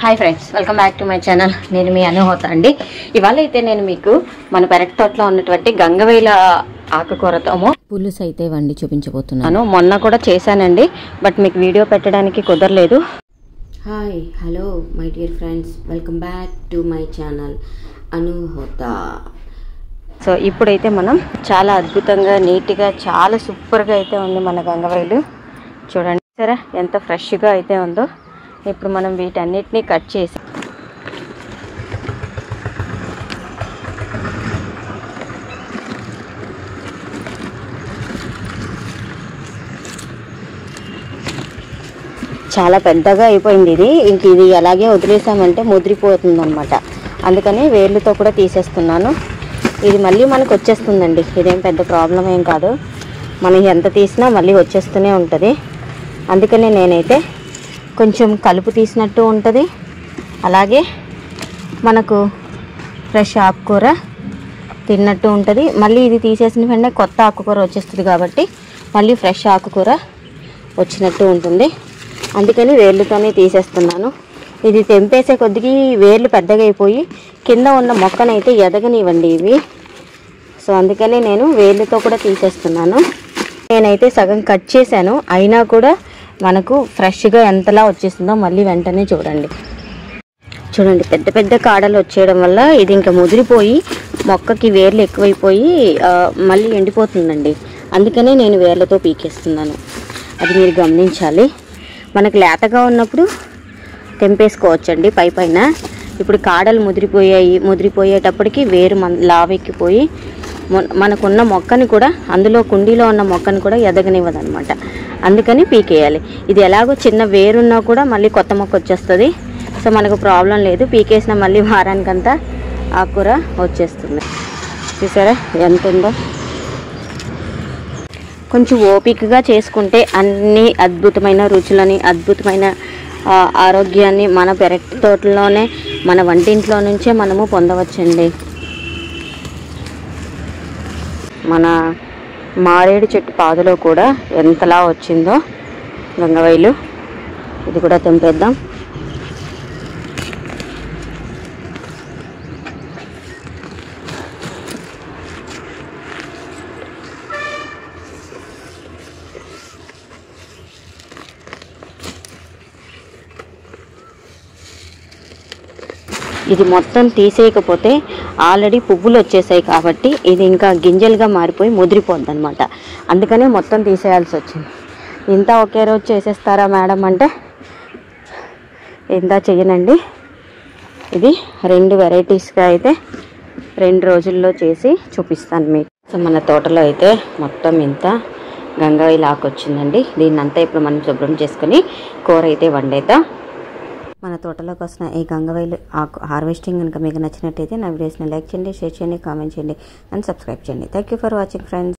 Hi friends, welcome back to my channel. నేను మీ అనుహోత అండి. ఇవాళ అయితే నేను మీకు మన పెరటి తోటలో ఉన్నటువంటి గంగవేల ఆకుకూరతో పులుసు అయితే వండి చూపించబోతున్నాను. మొన్న కూడా చేశానండి, బట్ మీకు వీడియో పెట్టడానికి కుదరలేదు. Hi, hello my dear friends, welcome back to my channel Anuhota. So ఇప్పుడైతే మనం చాలా అద్భుతంగా, నీట్గా, చాలా సూపర్గా అయితే ఉంది మన గంగవేలు. చూడండి సరే ఎంత ఫ్రెష్గా అయితే ఉందో. ఇప్పుడు మనం వీటన్నిటిని కట్ చేసి చాలా పెద్దగా అయిపోయింది ఇది. ఇంక ఇది అలాగే వదిలేసామంటే ముదిరిపోతుంది అనమాట. అందుకని వేర్లతో కూడా తీసేస్తున్నాను. ఇది మళ్ళీ మనకు వచ్చేస్తుందండి. ఇదేం పెద్ద ప్రాబ్లం ఏం కాదు. మనం ఎంత తీసినా మళ్ళీ వచ్చేస్తూనే ఉంటుంది. అందుకని నేనైతే కొంచెం కలుపు తీసినట్టు ఉంటుంది, అలాగే మనకు ఫ్రెష్ ఆకుకూర తిన్నట్టు ఉంటుంది. మళ్ళీ ఇది తీసేసిన వెంటనే కొత్త ఆకుకూర వచ్చేస్తుంది కాబట్టి మళ్ళీ ఫ్రెష్ ఆకుకూర వచ్చినట్టు ఉంటుంది. అందుకని వేర్లతోనే తీసేస్తున్నాను. ఇది తెంపేసే కొద్దికి వేర్లు పెద్దగా అయిపోయి కింద ఉన్న మొక్కనైతే ఎదగనివ్వండి ఇవి. సో అందుకని నేను వేర్లతో కూడా తీసేస్తున్నాను. నేనైతే సగం కట్ చేశాను, అయినా కూడా మనకు ఫ్రెష్గా ఎంతలా వచ్చేస్తుందో మళ్ళీ వెంటనే చూడండి. పెద్ద పెద్ద కాడలు వచ్చేయడం వల్ల ఇది ఇంకా ముదిరిపోయి మొక్కకి వేర్లు ఎక్కువైపోయి మళ్ళీ ఎండిపోతుందండి. అందుకనే నేను వేర్లతో పీకేస్తున్నాను. అది మీరు గమనించాలి. మనకు లేతగా ఉన్నప్పుడు తెంపేసుకోవచ్చండి పైన. ఇప్పుడు కాడలు ముదిరిపోయేటప్పటికి వేరు లావెక్కిపోయి మనకున్న మొక్కని కూడా, అందులో కుండీలో ఉన్న మొక్కని కూడా ఎదగనివ్వదనమాట. అందుకని పీకేయాలి. ఇది ఎలాగో చిన్న వేరున్నా కూడా మళ్ళీ కొత్త మొక్క వచ్చేస్తుంది. సో మనకు ప్రాబ్లం లేదు. పీకేసిన మళ్ళీ వారానికంతా ఆకుకూర వచ్చేస్తుంది. చూసారా ఎంత ఉందో. కొంచెం ఓపికగా చేసుకుంటే అన్ని అద్భుతమైన రుచులని, అద్భుతమైన ఆరోగ్యాన్ని మన పెరటి తోటలోనే, మన వంటింట్లో నుంచే మనము పొందవచ్చండి. మన మారేడు చెట్టు పాదులో కూడా ఎంతలా వచ్చిందో గంగవేలు. ఇది కూడా తెంపేద్దాం. ఇది మొత్తం తీసేయకపోతే ఆల్రెడీ పువ్వులు వచ్చేసాయి కాబట్టి ఇది ఇంకా గింజలుగా మారిపోయి ముదిరిపోద్ది అనమాట. అందుకనే మొత్తం తీసేయాల్సి వచ్చింది. ఇంత ఒకే రోజు చేసేస్తారా మేడం అంటే ఇంత చెయ్యనండి. ఇది 2 వెరైటీస్గా అయితే 2 రోజుల్లో చేసి చూపిస్తాను మీకు. సో మన తోటలో అయితే మొత్తం ఇంత గంగవేల ఆకు వచ్చిందండి. దీన్నంతా ఇప్పుడు మనం శుభ్రం చేసుకుని కూర అయితే వండేద్దాం. మన తోటలోకి వస్తున్న ఈ గంగవేలు ఆకు హార్వెస్టింగ్ కనుక మీకు నచ్చినట్టయితే నా వీడియోస్ని లైక్ చేయండి, షేర్ చేయండి, కామెంట్ చేయండి అండ్ సబ్స్క్రైబ్ చేయండి. Thank you for watching friends.